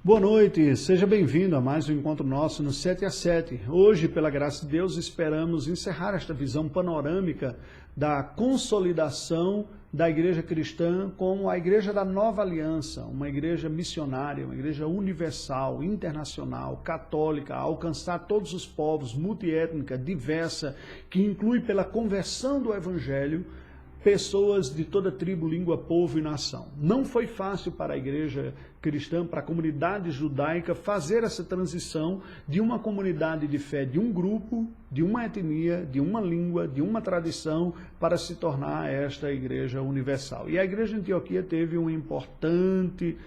Boa noite, seja bem-vindo a mais um encontro nosso no 7 a 7. Hoje, pela graça de Deus, esperamos encerrar esta visão panorâmica da consolidação da igreja cristã como a igreja da nova aliança, uma igreja missionária, uma igreja universal, internacional, católica, a alcançar todos os povos, multiétnica, diversa, que inclui pela conversão do evangelho pessoas de toda tribo, língua, povo e nação. Não foi fácil para a igreja cristã, para a comunidade judaica, fazer essa transição de uma comunidade de fé, de um grupo, de uma etnia, de uma língua, de uma tradição, para se tornar esta igreja universal. E a igreja de Antioquia teve uma importante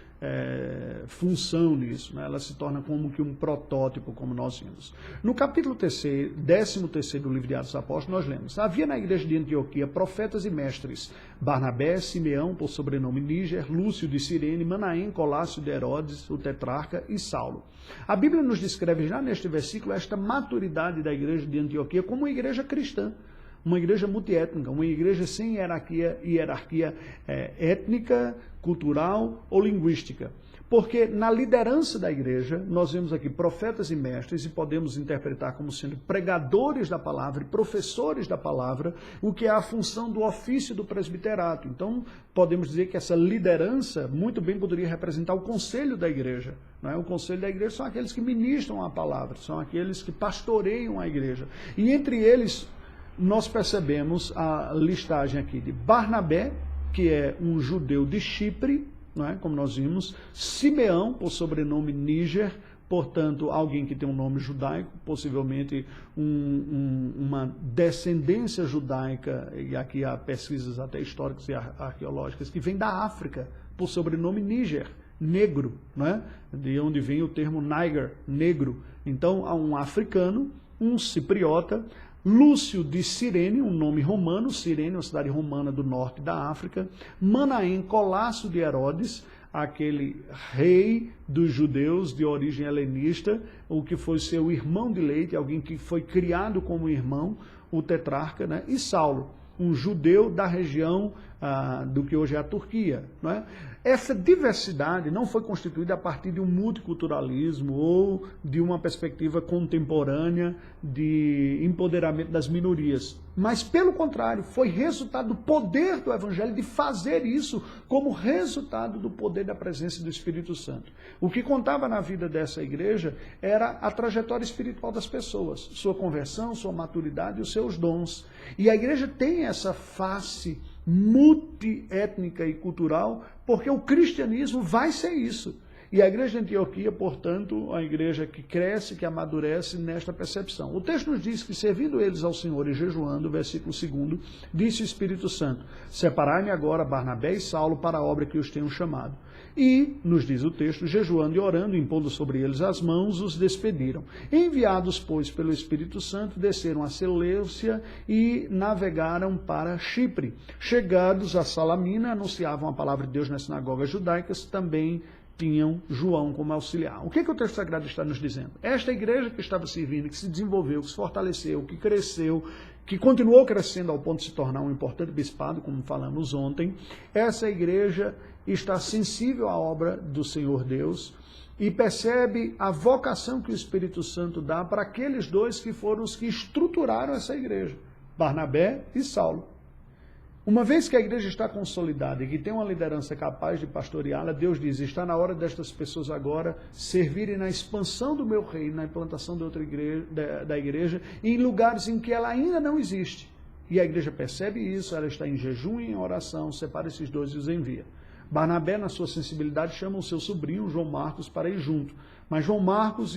função nisso, né? Ela se torna como que um protótipo, como nós vimos. No capítulo 13º do livro de Atos dos Apóstolos, nós lemos: havia na igreja de Antioquia profetas e mestres, Barnabé, Simeão, por sobrenome Níger, Lúcio de Cirene, Manaém, Colácio de Herodes, o tetrarca, e Saulo. A Bíblia nos descreve já neste versículo esta maturidade da igreja de Antioquia como uma igreja cristã, uma igreja multiétnica, uma igreja sem hierarquia étnica, cultural ou linguística. Porque na liderança da igreja, nós vemos aqui profetas e mestres, e podemos interpretar como sendo pregadores da palavra e professores da palavra, o que é a função do ofício do presbiterato. Então, podemos dizer que essa liderança muito bem poderia representar o conselho da igreja. Não é? O conselho da igreja são aqueles que ministram a palavra, são aqueles que pastoreiam a igreja. E entre eles, nós percebemos a listagem aqui de Barnabé, que é um judeu de Chipre, não é? Como nós vimos, Simeão, por sobrenome Níger, portanto, alguém que tem um nome judaico, possivelmente uma descendência judaica, e aqui há pesquisas até históricas e arqueológicas, que vem da África, por sobrenome Níger, negro, não é? De onde vem o termo Niger, negro. Então, há um africano, um cipriota, Lúcio de Cirene, um nome romano, Cirene, uma cidade romana do norte da África, Manaém, Colácio de Herodes, aquele rei dos judeus de origem helenista, o que foi seu irmão de leite, alguém que foi criado como irmão, o tetrarca, né? E Saulo, um judeu da região do que hoje é a Turquia. Não é? Essa diversidade não foi constituída a partir de um multiculturalismo ou de uma perspectiva contemporânea de empoderamento das minorias, mas, pelo contrário, foi resultado do poder do Evangelho de fazer isso como resultado do poder da presença do Espírito Santo. O que contava na vida dessa igreja era a trajetória espiritual das pessoas, sua conversão, sua maturidade e os seus dons. E a igreja tem essa face multiétnica e cultural, porque o cristianismo vai ser isso. E a igreja de Antioquia, portanto, a igreja que cresce, que amadurece nesta percepção. O texto nos diz que, servindo eles ao Senhor e jejuando, versículo 2, disse o Espírito Santo: separai-me agora Barnabé e Saulo para a obra que os tenho chamado. E, nos diz o texto, jejuando e orando, impondo sobre eles as mãos, os despediram. Enviados, pois, pelo Espírito Santo, desceram a Seleucia e navegaram para Chipre. Chegados a Salamina, anunciavam a palavra de Deus nas sinagogas judaicas, também tinham João como auxiliar. O que o texto sagrado está nos dizendo? Esta igreja que estava servindo, que se desenvolveu, que se fortaleceu, que cresceu, que continuou crescendo ao ponto de se tornar um importante bispado, como falamos ontem, essa igreja está sensível à obra do Senhor Deus e percebe a vocação que o Espírito Santo dá para aqueles dois que foram os que estruturaram essa igreja, Barnabé e Saulo. Uma vez que a igreja está consolidada e que tem uma liderança capaz de pastoreá-la, Deus diz: está na hora destas pessoas agora servirem na expansão do meu reino, na implantação de outra igreja, da igreja, em lugares em que ela ainda não existe. E a igreja percebe isso, ela está em jejum e em oração, separa esses dois e os envia. Barnabé, na sua sensibilidade, chama o seu sobrinho, João Marcos, para ir junto. Mas João Marcos,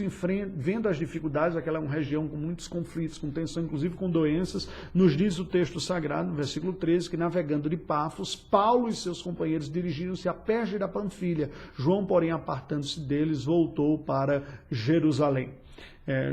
vendo as dificuldades, aquela é uma região com muitos conflitos, com tensão, inclusive com doenças, nos diz o texto sagrado, no versículo 13, que navegando de Pafos, Paulo e seus companheiros dirigiram-se a Perge da Panfilha. João, porém, apartando-se deles, voltou para Jerusalém.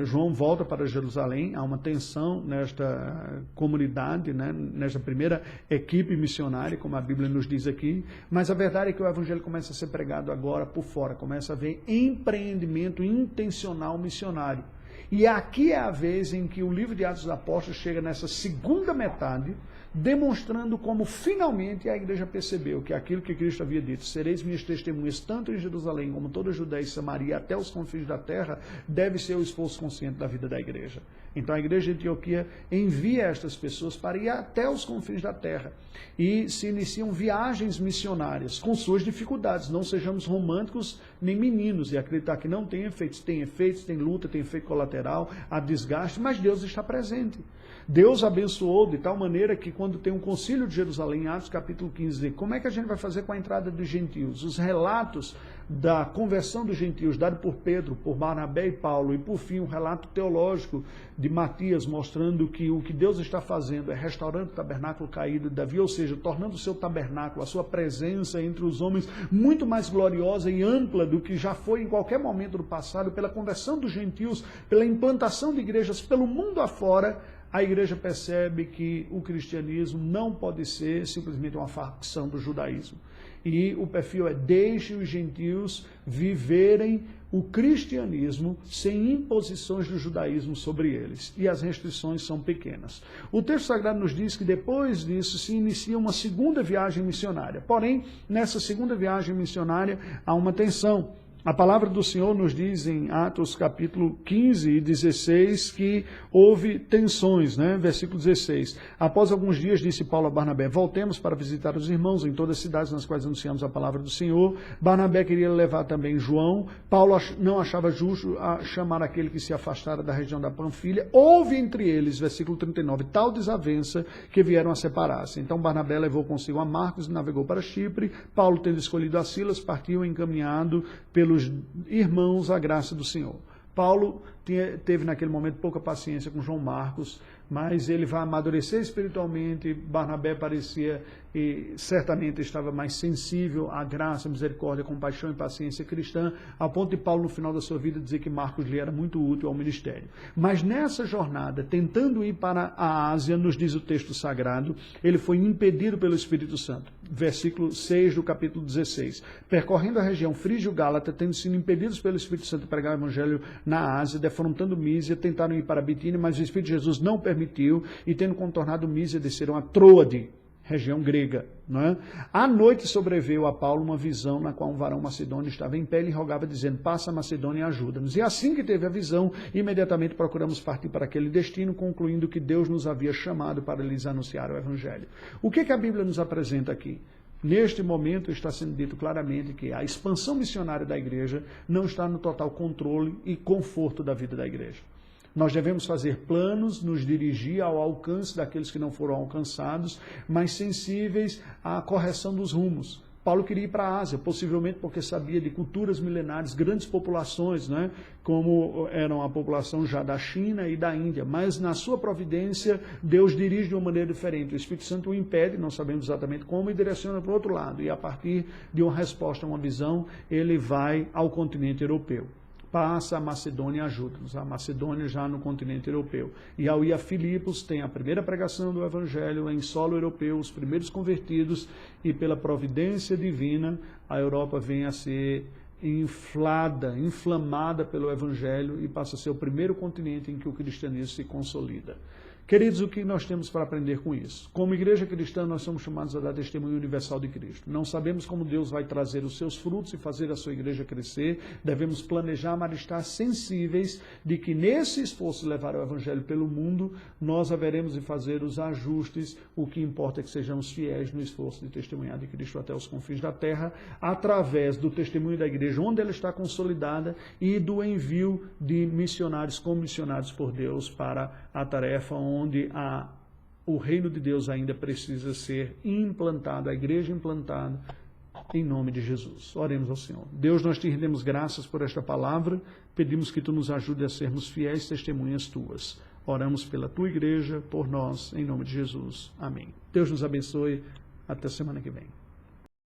João volta para Jerusalém, há uma tensão nesta comunidade, né, nesta primeira equipe missionária, como a Bíblia nos diz aqui, mas a verdade é que o Evangelho começa a ser pregado agora por fora, começa a haver empreendimento intencional missionário. E aqui é a vez em que o livro de Atos dos Apóstolos chega nessa segunda metade, demonstrando como finalmente a igreja percebeu que aquilo que Cristo havia dito, sereis minhas testemunhas tanto em Jerusalém como toda a Judéia e Samaria até os confins da terra, deve ser o esforço consciente da vida da igreja. Então a igreja de Antioquia envia estas pessoas para ir até os confins da terra e se iniciam viagens missionárias com suas dificuldades. Não sejamos românticos nem meninos e acreditar que não tem efeitos, tem luta, tem efeito colateral, há desgaste, mas Deus está presente. Deus abençoou de tal maneira que quando tem um concílio de Jerusalém, Atos capítulo 15, como é que a gente vai fazer com a entrada dos gentios? Os relatos da conversão dos gentios, dado por Pedro, por Barnabé e Paulo, e por fim um relato teológico de Matias, mostrando que o que Deus está fazendo é restaurando o tabernáculo caído de Davi, ou seja, tornando o seu tabernáculo, a sua presença entre os homens, muito mais gloriosa e ampla do que já foi em qualquer momento do passado, pela conversão dos gentios, pela implantação de igrejas pelo mundo afora. A igreja percebe que o cristianismo não pode ser simplesmente uma facção do judaísmo. E o perfil é: deixe os gentios viverem o cristianismo sem imposições do judaísmo sobre eles. E as restrições são pequenas. O texto sagrado nos diz que depois disso se inicia uma segunda viagem missionária. Porém, nessa segunda viagem missionária há uma tensão. A palavra do Senhor nos diz em Atos capítulo 15 e 16 que houve tensões, né? Versículo 16. Após alguns dias, disse Paulo a Barnabé: voltemos para visitar os irmãos em todas as cidades nas quais anunciamos a palavra do Senhor. Barnabé queria levar também João. Paulo não achava justo chamar aquele que se afastara da região da Panfilha. Houve entre eles, versículo 39, tal desavença que vieram a separar-se. Então Barnabé levou consigo a Marcos e navegou para Chipre. Paulo, tendo escolhido a Silas, partiu encaminhado pelos irmãos à graça do Senhor. Paulo teve naquele momento pouca paciência com João Marcos, mas ele vai amadurecer espiritualmente. Barnabé parecia e certamente estava mais sensível à graça, misericórdia, compaixão e paciência cristã, a ponto de Paulo, no final da sua vida, dizer que Marcos lhe era muito útil ao ministério. Mas nessa jornada, tentando ir para a Ásia, nos diz o texto sagrado, ele foi impedido pelo Espírito Santo. Versículo 6 do capítulo 16. Percorrendo a região frígio-gálata, tendo sido impedidos pelo Espírito Santo de pregar o evangelho na Ásia, defrontando Mísia, tentaram ir para Bitínia, mas o Espírito de Jesus não permitiu, e tendo contornado Mísia, desceram a Troade, região grega. Não é? À noite sobreveio a Paulo uma visão na qual um varão macedônio estava em pé e lhe rogava, dizendo: passa a Macedônia e ajuda-nos. E assim que teve a visão, imediatamente procuramos partir para aquele destino, concluindo que Deus nos havia chamado para lhes anunciar o Evangelho. O que a Bíblia nos apresenta aqui? Neste momento está sendo dito claramente que a expansão missionária da igreja não está no total controle e conforto da vida da igreja. Nós devemos fazer planos, nos dirigir ao alcance daqueles que não foram alcançados, mas sensíveis à correção dos rumos. Paulo queria ir para a Ásia, possivelmente porque sabia de culturas milenares, grandes populações, né, como eram a população já da China e da Índia. Mas na sua providência, Deus dirige de uma maneira diferente. O Espírito Santo o impede, não sabemos exatamente como, e direciona para o outro lado. E a partir de uma resposta, uma visão, ele vai ao continente europeu. Passa a Macedônia e ajuda-nos. A Macedônia já no continente europeu. E ao ir a Filipos, tem a primeira pregação do Evangelho em solo europeu, os primeiros convertidos, e pela providência divina, a Europa vem a ser inflamada pelo Evangelho e passa a ser o primeiro continente em que o cristianismo se consolida. Queridos, o que nós temos para aprender com isso? Como igreja cristã, nós somos chamados a dar testemunho universal de Cristo. Não sabemos como Deus vai trazer os seus frutos e fazer a sua igreja crescer. Devemos planejar, mas estar sensíveis de que nesse esforço de levar o Evangelho pelo mundo, nós haveremos de fazer os ajustes. O que importa é que sejamos fiéis no esforço de testemunhar de Cristo até os confins da terra, através do testemunho da igreja, onde ela está consolidada, e do envio de missionários comissionados por Deus para a tarefa onde o reino de Deus ainda precisa ser implantado, a igreja implantada, em nome de Jesus. Oremos ao Senhor. Deus, nós te rendemos graças por esta palavra, pedimos que tu nos ajude a sermos fiéis testemunhas tuas. Oramos pela tua igreja, por nós, em nome de Jesus. Amém. Deus nos abençoe. Até semana que vem.